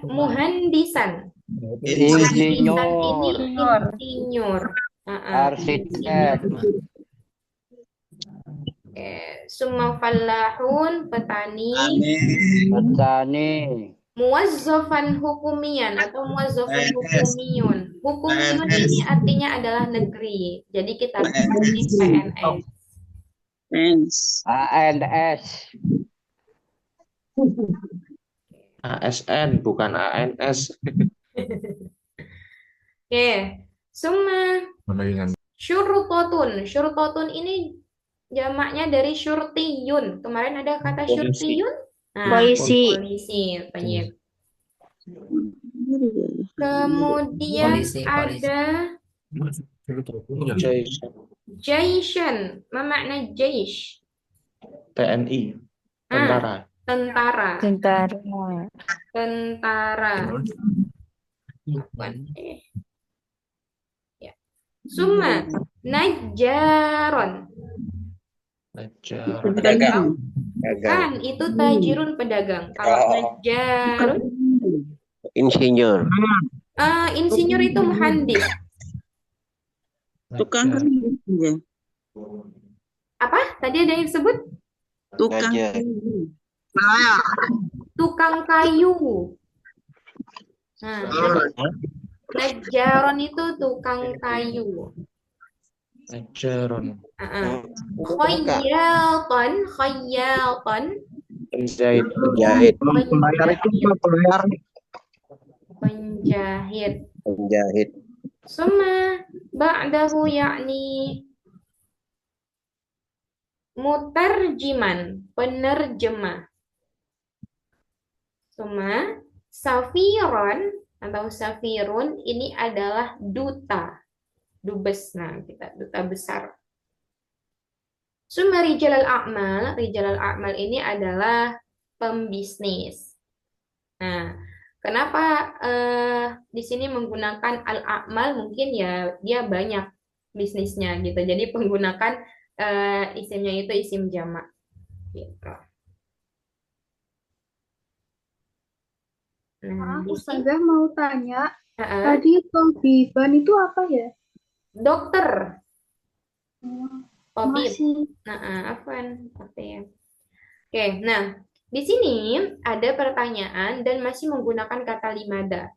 Speaker 1: muhandisan.
Speaker 6: Insinyur.
Speaker 1: Muhandisan ini
Speaker 5: Insinyur.
Speaker 1: insinyur.
Speaker 9: Arsitek.
Speaker 1: Oke. Summa fallahun petani.
Speaker 9: Petani.
Speaker 1: Muwazzafan hukumian atau muwazzafun
Speaker 6: PNS.
Speaker 1: hukumiyun. Hukumiyun ini artinya adalah negeri. Jadi kita kasih PNS.
Speaker 9: ANS.
Speaker 3: ASN bukan ANS.
Speaker 1: Oke. Summa syurutotun. Syurutotun ini jamaknya dari syurtiyun. Kemarin ada kata
Speaker 3: Polisi.
Speaker 1: syurtiyun. Nah,
Speaker 5: Polisi.
Speaker 1: polisi. Baik. Kemudian ada jaishan. Apa makna jaish?
Speaker 3: TNI.
Speaker 1: Ah,
Speaker 3: Tentara.
Speaker 1: tentara.
Speaker 5: Tentara.
Speaker 1: Tentara. Bukan. Ya. Summa najjaron.
Speaker 3: Najjar.
Speaker 4: Pedagang.
Speaker 1: Kan itu tajirun pedagang. Kalau najjarun,
Speaker 4: Insinyur.
Speaker 1: insinyur itu muhandis.
Speaker 3: Najjar.
Speaker 1: Apa? Tadi ada yang disebut
Speaker 4: Ngajar.
Speaker 1: tukang kayu. Nah, najjaron itu tukang kayu.
Speaker 3: Najjaron.
Speaker 1: Khayyatan,
Speaker 3: Penjahit.
Speaker 4: Penjahit.
Speaker 1: penjahit.
Speaker 4: Penjahit.
Speaker 1: Summa ba'dahu yakni mutarjiman, penerjemah. Summa safiron atau safirun ini adalah duta, dubes. Nah, kita duta besar. Summa rijalal a'mal ini adalah pembisnis. Nah, kenapa di sini menggunakan al-a'mal? Mungkin ya dia banyak bisnisnya gitu. Jadi menggunakan isimnya itu isim jamak. Gitu. Nah, di sini
Speaker 5: Ustazah mau tanya,
Speaker 1: Heeh.
Speaker 5: tadi tabiban itu apa ya?
Speaker 1: dokter, tabib.
Speaker 5: Masih.
Speaker 1: Afwan, apa ya? Oke, nah di sini ada pertanyaan dan masih menggunakan kata limada.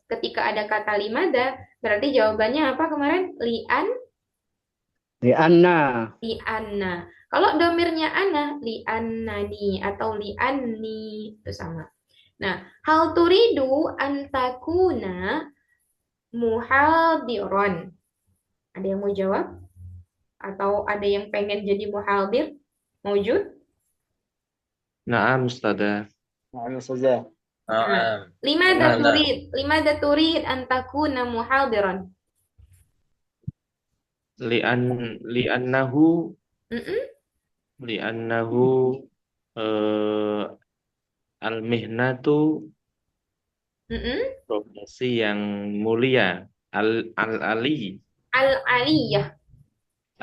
Speaker 1: Ketika ada kata limada, berarti jawabannya apa kemarin?
Speaker 9: Lianna.
Speaker 1: Li'anna. Kalau domirnya ana, li'annani atau li'anni, itu sama. Nah, hal turidu antakuna muhadiron. Ada yang mau jawab? Atau ada yang pengen jadi muhadir? Mawjud?
Speaker 3: Naam, Ustazah.
Speaker 1: Limada turid antakuna muhadiron.
Speaker 3: Li'annahu
Speaker 1: Mm-mm.
Speaker 3: li'annahu al-mihnatu
Speaker 1: Mm-mm.
Speaker 3: profesi yang mulia. Al-aliyah.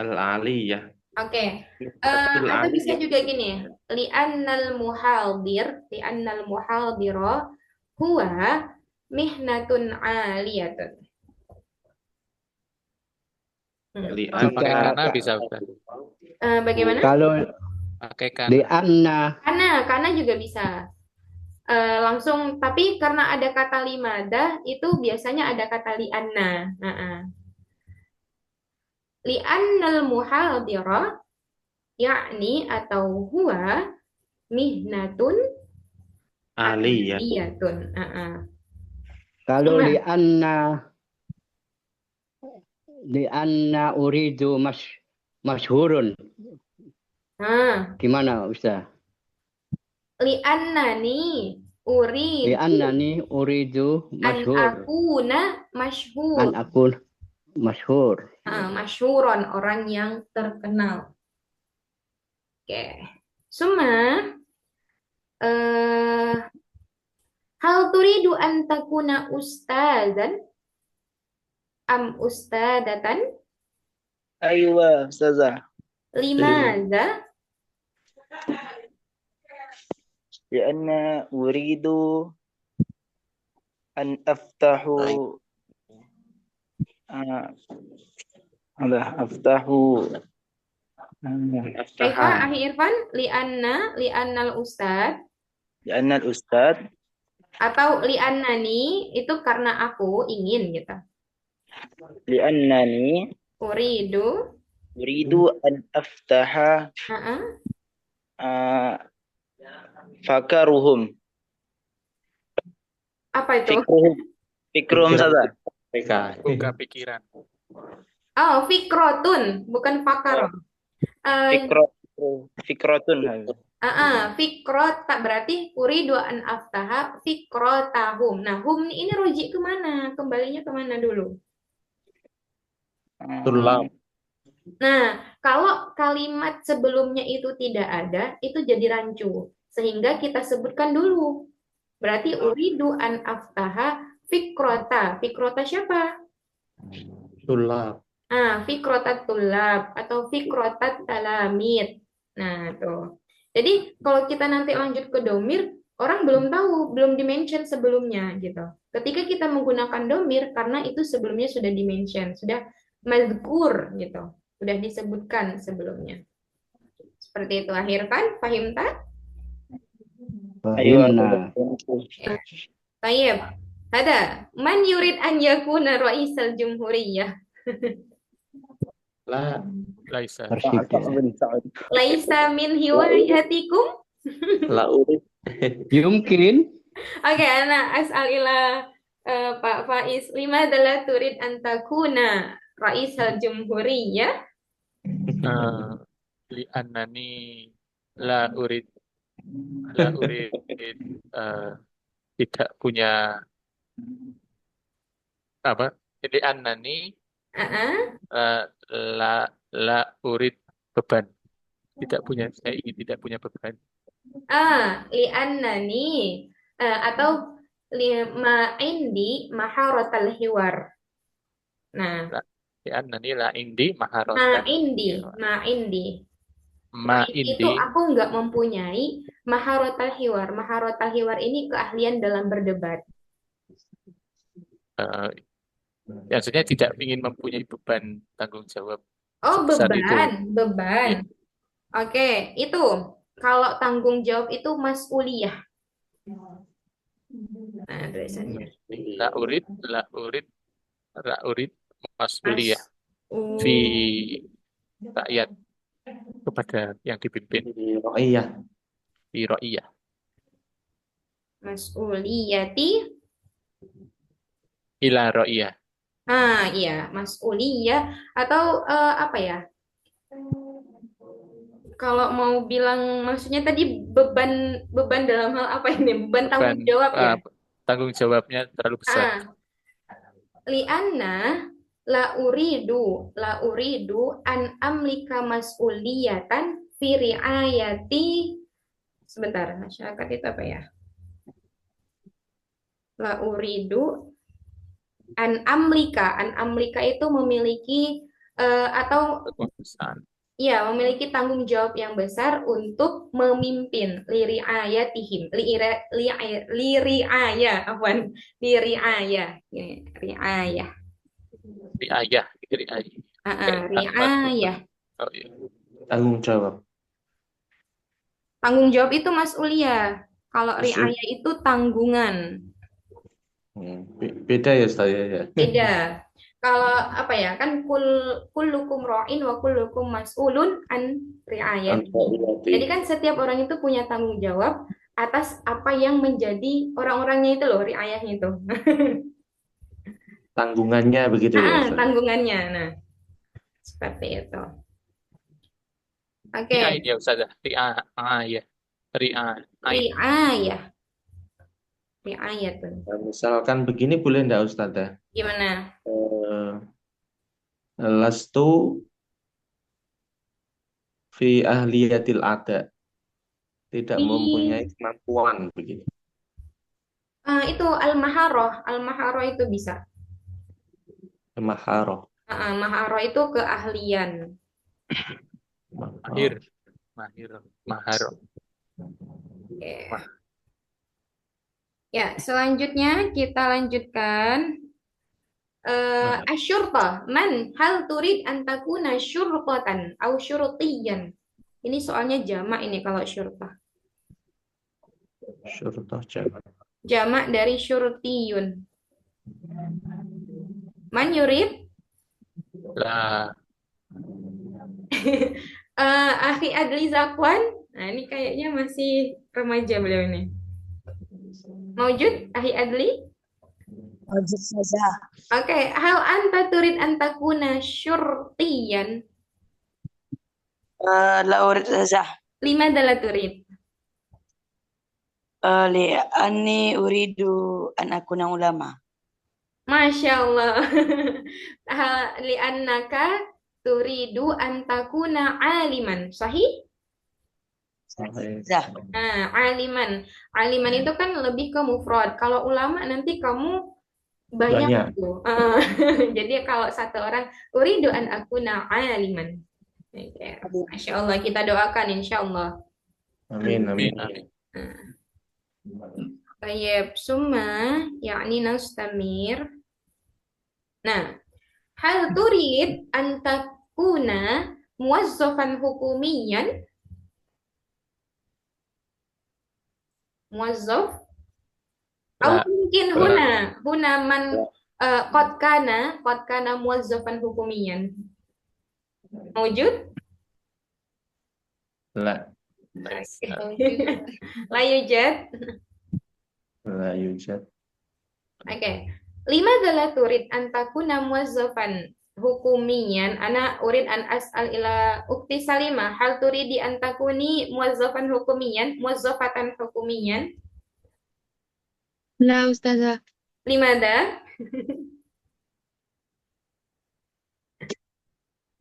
Speaker 3: Al-aliyah.
Speaker 1: Oke.
Speaker 3: Al-aliyah.
Speaker 1: Atau bisa juga gini. Li'annal muhaldira huwa mihnatun aliyatun.
Speaker 2: Kalau pakai kana bisa Ustaz.
Speaker 1: Bagaimana?
Speaker 9: Kalau
Speaker 2: Pakai kana.
Speaker 9: lianna.
Speaker 1: Karena juga bisa. Langsung, tapi karena ada kata limada, itu biasanya ada kata li'anna. Li'annal muhaldira yakni atau huwa mihnatun
Speaker 3: Aliyah.
Speaker 1: aliyatun.
Speaker 9: Kalau
Speaker 1: Cuma-
Speaker 9: lianna uridu masyhurun. Gimana Ustaz?
Speaker 1: Li'annani
Speaker 9: Liannani uridu
Speaker 1: an
Speaker 9: masyhur.
Speaker 1: akuna masyhur.
Speaker 9: An akun masyhur.
Speaker 1: Masyhuron, orang yang terkenal. Oke. Summa hal turidu an takuna ustazan am ustadatan?
Speaker 8: Aywa, Ustazah.
Speaker 1: Limadza?
Speaker 8: لأن أريد أن أفتح أفتح
Speaker 1: Kaifa Akhi Irfan? Li'annal ustad
Speaker 8: لأن الأستاذ
Speaker 1: atau li'annani itu karena aku ingin gitu.
Speaker 8: لأنني
Speaker 1: Uridu.
Speaker 8: أريد أن أفتح فكرهم
Speaker 1: Apa itu?
Speaker 8: فكرهم saja.
Speaker 2: Buka pikiran.
Speaker 1: Oh, fikrotun, bukan fakar.
Speaker 8: Fikrotun.
Speaker 1: Fikrota berarti uridu an aftaha fikrotahum. Nah, hum ini rujuk kemana? Kembalinya kemana dulu?
Speaker 3: Tulab.
Speaker 1: Nah, kalau kalimat sebelumnya itu tidak ada, itu jadi rancu. Sehingga kita sebutkan dulu. Berarti uridu an aftaha fikrota. Fikrota siapa?
Speaker 3: Tulab.
Speaker 1: Fikrotat tulab atau fikrotat talamid. Nah, tuh. Jadi kalau kita nanti lanjut ke domir, orang belum tahu, belum dimention sebelumnya gitu. Ketika kita menggunakan domir, karena itu sebelumnya sudah dimention, sudah mazkur gitu, sudah disebutkan sebelumnya. Seperti itu. Akhir kan? Pahim tak?
Speaker 9: Fahimna.
Speaker 1: Tayyib. Ada. Man yurid an yakuna raisal jumhuriyah.
Speaker 2: Laisa.
Speaker 1: Laisa min hiwayatikum.
Speaker 3: La urid.
Speaker 9: Yumkin.
Speaker 1: Oke, ana as'alillah Pak Faiz, lima adalah turid antakuna raisal jumhuriyah.
Speaker 2: Li'annani la urid tidak punya apa? Li'annani la urid beban. Saya ingin tidak punya beban.
Speaker 1: Li'annani atau lima indi maharatal hiwar. Nah,
Speaker 2: Li'annani la indi maharotan.
Speaker 1: Ma indi. Itu aku nggak mempunyai maharatal hiwar. Maharatal hiwar ini keahlian dalam berdebat.
Speaker 2: Maksudnya tidak ingin mempunyai beban tanggung jawab.
Speaker 1: Oh, beban.
Speaker 2: Ya.
Speaker 1: Oke, itu kalau tanggung jawab itu mas'uliyah. Nah, tulisannya.
Speaker 2: La urid mas'uliyah fi rakyat kepada yang dipimpin. Fi ra'iyah.
Speaker 1: Mas'uliyati
Speaker 2: Ila ra'iyah.
Speaker 1: Iya, mas'uliyah atau apa ya? Kalau mau bilang maksudnya tadi beban dalam hal apa ini? Beban tanggung jawab ya?
Speaker 2: Tanggung jawabnya terlalu besar.
Speaker 1: Lianna la uridu an amlika mas'uliyatan fi riayati. Sebentar, masyarakat itu apa ya? La uridu an amlika itu memiliki atau ya memiliki tanggung jawab yang besar untuk memimpin liriayatihim liriayah tanggung jawab itu mas'uliyah. Kalau riayah itu tanggungan.
Speaker 3: Beda ya Ustaz ya.
Speaker 1: Beda. Kalau apa ya, kan kullukum ra'in wa kullukum mas'ulun an ri'ayati. Jadi kan setiap orang itu punya tanggung jawab atas apa yang menjadi orang-orangnya itu loh, ri'ayahnya itu.
Speaker 3: Tanggungannya begitu ya Ustaz.
Speaker 1: Tanggungannya. Nah, seperti itu. Oke.
Speaker 2: Ya Ustaz. Ri'ayah.
Speaker 1: Ri'ayah tuh.
Speaker 3: Nah, misalkan begini boleh enggak Ustaz?
Speaker 1: Gimana?
Speaker 3: Lastu fi ahliyatil ada. Tidak mempunyai kemampuan begitu.
Speaker 1: Itu al-maharoh. Al-maharoh itu bisa.
Speaker 3: Maharoh.
Speaker 1: Maharoh itu keahlian.
Speaker 2: Mahir. Maharoh.
Speaker 1: Okay. Ya, selanjutnya kita lanjutkan.
Speaker 2: Nah,
Speaker 1: Asyurta, man hal turid an takuna syurqatan au syurutiyan. Ini soalnya jamak ini kalau syurta.
Speaker 4: Syurtah jamak.
Speaker 1: Jamak dari syurtiyun. Man yurid?
Speaker 2: lah,
Speaker 1: Akhi Adli Zakwan. Nah, ini kayaknya masih remaja beliau ini. Maujud, Akhi Adli?
Speaker 10: Wajib saja.
Speaker 1: Oke, hal anta turid an takuna syurtiyan.
Speaker 10: لا أريد saja.
Speaker 1: Lima adalah turid.
Speaker 10: لأني أريد أن أكون علماء.
Speaker 1: Masya Allah. Li'annaka turidu an takuna aliman. Sahih?
Speaker 4: Sahih.
Speaker 10: Saja.
Speaker 1: Aliman. Aliman itu kan lebih ke mufrad. Kalau ulama nanti kamu banyak
Speaker 4: Banyak.
Speaker 1: tuh. Jadi kalau satu orang uridu an akuna aliman. Oke. Masya Allah, kita doakan insya Allah.
Speaker 4: Amin, amin.
Speaker 2: amin.
Speaker 1: Tayyib, summa yakni nastamir. Nah, hal turid an takuna muwazzafan hukumiyan? Muwazzaf? Atau
Speaker 2: Lah,
Speaker 1: mungkin huna man qad kana muwazzafan hukumiyan. Mawjud?
Speaker 4: La,
Speaker 1: La yujad.
Speaker 4: la yujad.
Speaker 1: Oke. Lima adalah turid antakuna muwazzafan hukumiyan. Ana urid an as'al ila ukti Salimah. Hal turidi antakuni muwazzafan hukumiyan, muwazzafatan hukumiyan.
Speaker 5: La Ustazah.
Speaker 1: Lima ada.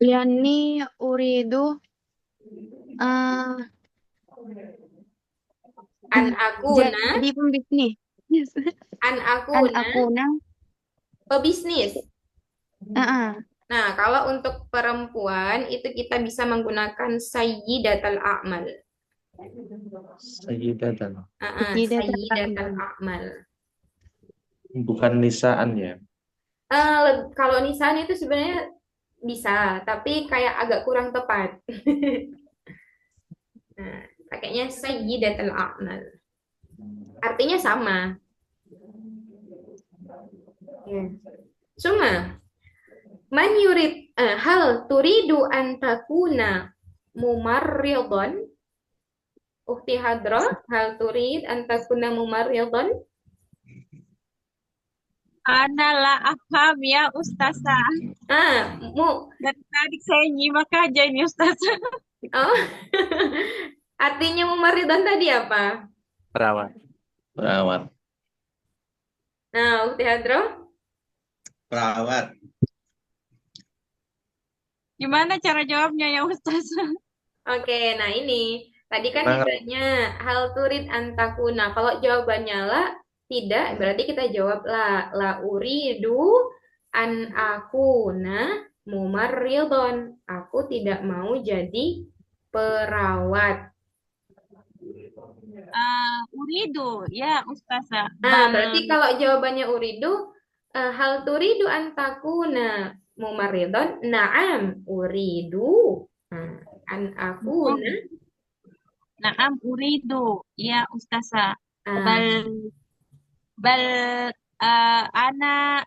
Speaker 5: Liani uridu
Speaker 1: An akuna,
Speaker 5: jadi pembisnis.
Speaker 1: an
Speaker 5: An
Speaker 1: akuna,
Speaker 5: akuna.
Speaker 1: pebisnis.
Speaker 5: Ah,
Speaker 1: Nah, kalau untuk perempuan itu kita bisa menggunakan sayyidatul a'mal.
Speaker 4: Sayyidatan.
Speaker 1: Sayyidatul a'mal.
Speaker 4: Bukan nisaan ya.
Speaker 1: Kalau nisan itu sebenarnya bisa, tapi kayak agak kurang tepat. Nah, pakainya sayyidatul a'mal. Artinya sama. Ya. Suma, man yurid hal turidu an takuna mumarridon? Ukti Hadra, hal turid an takuna mumarridon?
Speaker 11: Ana la afham ya Ustazah. Dari tadi saya nyimak aja ini Ustazah.
Speaker 1: Oh. Artinya mumarridon tadi apa?
Speaker 2: Perawat.
Speaker 4: Perawat.
Speaker 1: Nah, Ukti Hadra?
Speaker 6: Perawat.
Speaker 11: Gimana cara jawabnya ya Ustazah?
Speaker 1: Oke, nah ini. Tadi kan
Speaker 4: Nah,
Speaker 1: ditanya hal turid antakuna. Kalau jawabannya la, tidak, berarti kita jawab la. La uridu an akuna mumarridon. Aku tidak mau jadi perawat.
Speaker 11: Uridu ya Ustazah.
Speaker 1: Nah, berarti kalau jawabannya uridu, hal turidu an takuna mumarridon. Naam, uridu. An akuna.
Speaker 11: Naam uridu ya Ustazah. Bal ana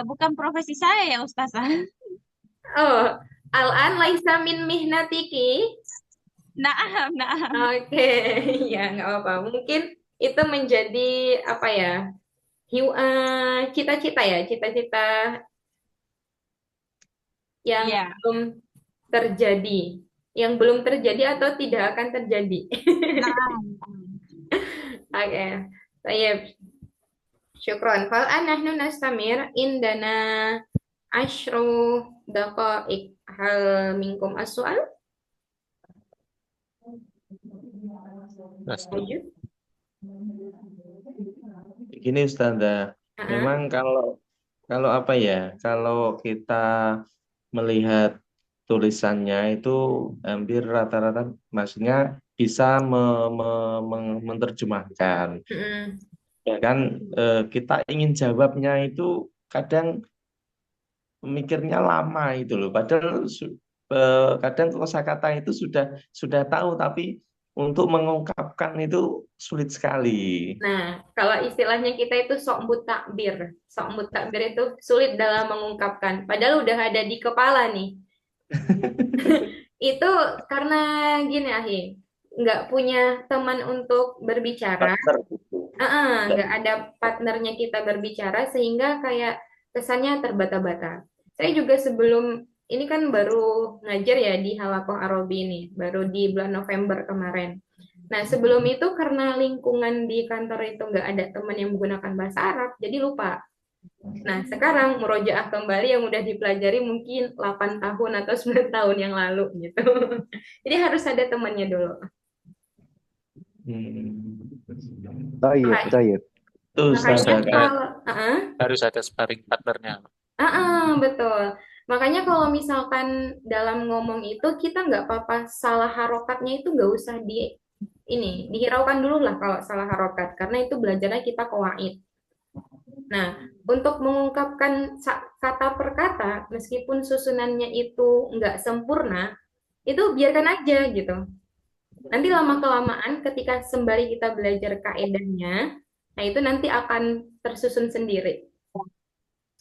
Speaker 11: bukan profesi saya ya Ustazah.
Speaker 1: Oh, al-an laisa min mihnatiki.
Speaker 11: Naam.
Speaker 1: Oke, ya nggak apa-apa. Mungkin itu menjadi apa ya? Cita-cita ya, cita-cita yang belum terjadi, yang belum terjadi atau tidak akan terjadi. Oke, baik. Syukron. Fal nahnu nastamir indana asyru daqaik. Hal minkum as-su'al?
Speaker 4: Gini Ustazah, memang kalau apa ya, kalau kita melihat tulisannya itu hampir rata-rata maksudnya bisa menerjemahkan.
Speaker 3: Ya kan kita ingin jawabnya itu kadang mikirnya lama itu loh. Padahal kadang kosakata itu sudah tahu tapi untuk mengungkapkan itu sulit sekali.
Speaker 1: Nah, kalau istilahnya kita itu sok mutakbir. Sok mutakbir itu sulit dalam mengungkapkan. Padahal udah ada di kepala nih. Itu karena gini Ahi, nggak punya teman untuk berbicara.
Speaker 3: Partner gitu.
Speaker 1: Nggak ada partnernya kita berbicara sehingga kayak kesannya terbata-bata. Saya juga sebelum ini kan baru ngajar ya di Halakoh Arabi ini, baru di bulan November kemarin. Nah, sebelum itu karena lingkungan di kantor itu nggak ada teman yang menggunakan bahasa Arab, jadi lupa. Nah, sekarang murojaah kembali yang udah dipelajari mungkin 8 tahun atau 9 tahun yang lalu gitu. Jadi harus ada temannya dulu.
Speaker 9: Tayyib.
Speaker 3: Tuh,
Speaker 2: Harus ada sparring partnernya.
Speaker 1: Betul. Makanya kalau misalkan dalam ngomong itu kita nggak apa-apa salah harokatnya itu nggak usah dihiraukan dulu lah kalau salah harokat karena itu belajarnya kita qawaid. Nah, untuk mengungkapkan kata per kata meskipun susunannya itu nggak sempurna, itu biarkan aja gitu. Nanti lama-kelamaan ketika sembari kita belajar kaedahnya, nah itu nanti akan tersusun sendiri.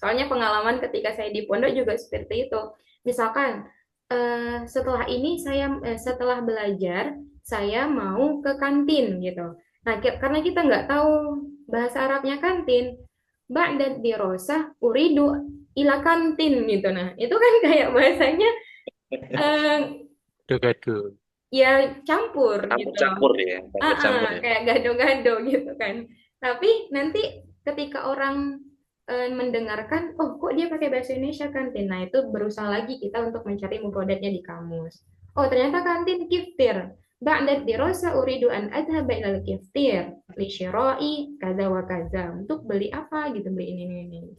Speaker 1: Soalnya pengalaman ketika saya di pondok juga seperti itu. Misalkan setelah ini setelah belajar saya mau ke kantin gitu. Nah, karena kita nggak tahu bahasa Arabnya kantin, ba'da dirosah uridu ila kantin gitu. Nah, itu kan kayak bahasanya
Speaker 2: Gado-gado.
Speaker 1: ya campur gitu.
Speaker 3: Campur ya. Campur ya.
Speaker 1: Kayak gado-gado gitu kan. Tapi nanti ketika orang mendengarkan, oh kok dia pakai bahasa Indonesia kantin. Nah, itu berusaha lagi kita untuk mencari mufradatnya di kamus. Oh, ternyata kantin kiftir. Ba'da dirasa uridu an adhaba ilal kiftir li syira'i kaza wa kaza. Untuk beli apa gitu, beli ini.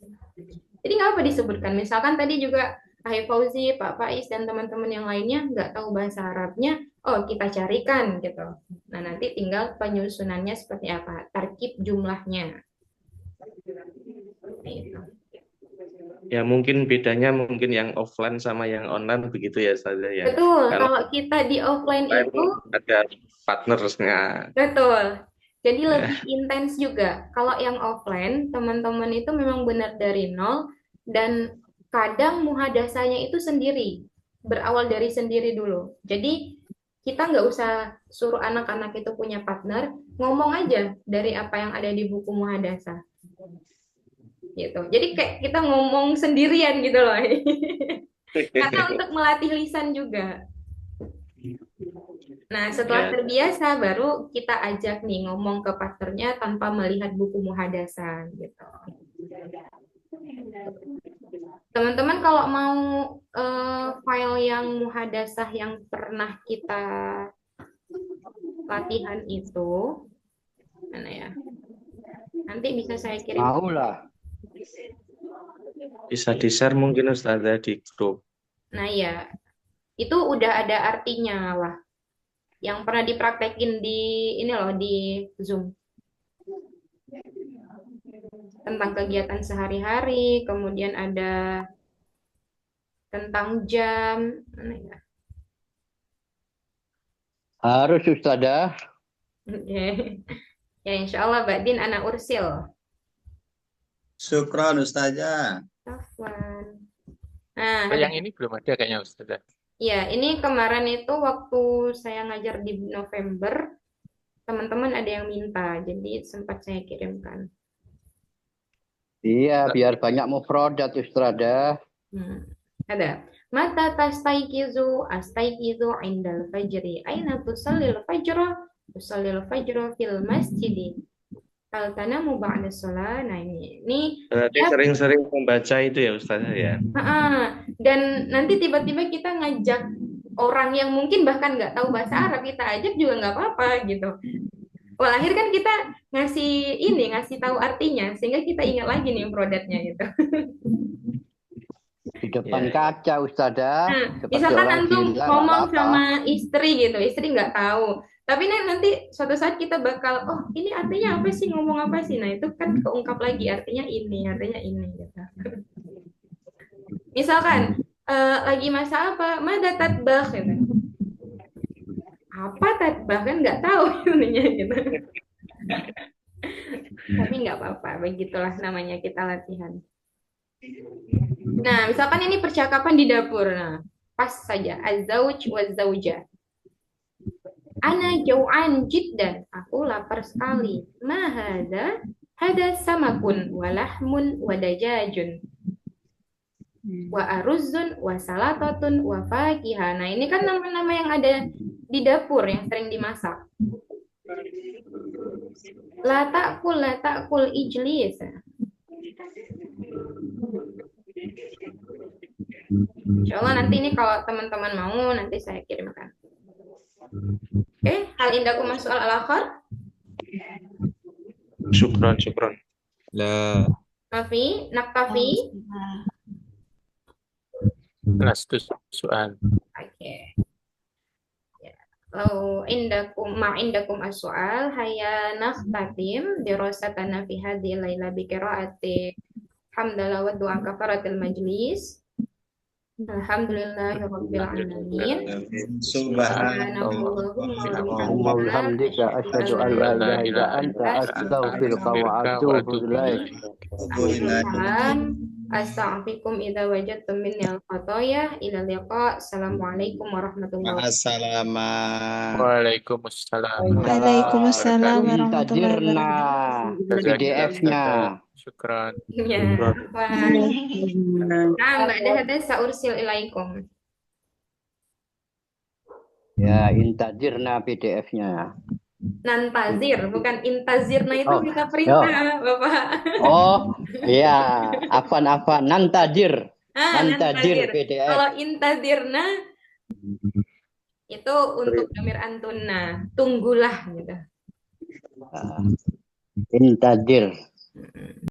Speaker 1: Jadi nggak apa disebutkan. Misalkan tadi juga Ahli Fauzi, Pak Faiz dan teman-teman yang lainnya nggak tahu bahasa Arabnya, oh kita carikan gitu. Nah, nanti tinggal penyusunannya seperti apa, tarkib jumlahnya.
Speaker 3: Ya mungkin bedanya mungkin yang offline sama yang online begitu ya saja ya.
Speaker 1: Betul, kalau kita di offline itu
Speaker 3: ada partnersnya.
Speaker 1: Betul. Jadi lebih intens juga. Kalau yang offline, teman-teman itu memang benar dari nol dan kadang muhadasahnya itu sendiri, berawal dari sendiri dulu. Jadi kita nggak usah suruh anak-anak itu punya partner, ngomong aja dari apa yang ada di buku muhadasah. Gitu. Jadi kayak kita ngomong sendirian gitu loh. Karena untuk melatih lisan juga. Nah, setelah terbiasa baru kita ajak nih ngomong ke partnernya tanpa melihat buku muhadasah gitu. Teman-teman kalau mau file yang muhadasah yang pernah kita latihan itu mana ya? Nanti bisa saya kirim.
Speaker 9: Maulah.
Speaker 3: Bisa di-share mungkin Ustazah di grup.
Speaker 1: Nah ya, itu udah ada artinya lah. Yang pernah dipraktekin di ini loh di Zoom. Tentang kegiatan sehari-hari, kemudian ada tentang jam, mana ya?
Speaker 9: Harus Ustazah.
Speaker 1: Oke. Ya insya Allah Mbak Din anak ursil.
Speaker 6: Syukron Ustazah.
Speaker 1: Afwan. Nah,
Speaker 2: yang ini belum ada kayaknya Ustazah.
Speaker 1: Ya, ini kemarin itu waktu saya ngajar di November, teman-teman ada yang minta, jadi sempat saya kirimkan.
Speaker 9: Iya, biar banyak mufradat Ustazah.
Speaker 1: Ada. Mata tastaikizu astaikizu indal fajri. Aina tusallil fajra? Tusallil fajra fil masjidi. Hal tanamu ba'da shalah. Nah, ini
Speaker 3: Berarti sering-sering membaca itu ya Ustazah ya.
Speaker 1: Dan nanti tiba-tiba kita ngajak orang yang mungkin bahkan nggak tahu bahasa Arab, kita ajak juga nggak apa-apa gitu. Walahir kan kita ngasih tahu artinya sehingga kita ingat lagi nih produknya gitu.
Speaker 9: Di depan kaca Ustazah.
Speaker 1: Misalkan antum ngomong sama istri gitu, istri nggak tahu. Tapi nanti suatu saat kita bakal, oh ini artinya apa sih, ngomong apa sih? Nah itu kan keungkap lagi artinya ini gitu. Misalkan lagi masa apa, mada tatbakh gitu. Apa tatbakh kan nggak tahu ininya gitu. Tapi nggak apa-apa, begitulah namanya kita latihan. Nah, misalkan ini percakapan di dapur. Nah, pas saja az-zauj wa zaujah. Ana jau'an jiddan. Aku lapar sekali. Ma hada? Hada samakun wa lahmun wa dajajun. Wa aruzzun wa salatatun wa fakihah. Nah, ini kan nama-nama yang ada di dapur yang sering dimasak. La ta'kul ijlis. Insyaallah nanti ini kalau teman-teman mau nanti saya kirimkan. Oke, hal indakum soal al-akhar?
Speaker 3: Syukran.
Speaker 2: La.
Speaker 1: Nafi, naktafi.
Speaker 2: Lastu soal.
Speaker 1: Oke. Lalu indakum as-soal hayya nakhtatim dirasatana fi hadhihi laila bi qiraati hamdalah wa du'a kafaratil majlis. Alhamdulillahirabbil alamin.
Speaker 9: Subhanallahumma wa bihamdika asyhadu an la ilaha illa anta astaghfiruka wa atubu ilaik.
Speaker 1: Astaghfirukum idza wajadtum minni al-khataya ila liqa. Assalamualaikum warahmatullahi wabarakatuh.
Speaker 5: Waalaikumsalam warahmatullahi wabarakatuh.
Speaker 9: PDF-nya.
Speaker 2: Syukran.
Speaker 1: Ya. Nah, Mbak Dahada saursil ilaikum.
Speaker 9: Ya, intadirna PDF-nya.
Speaker 1: Nantazir, bukan intazirna itu kita perintah, Bapak.
Speaker 9: Oh, iya. Afan. Nantadir. Nantadir PDF.
Speaker 1: Kalau intazirna itu untuk dhamir antunna, tunggulah gitu.
Speaker 9: Intadir.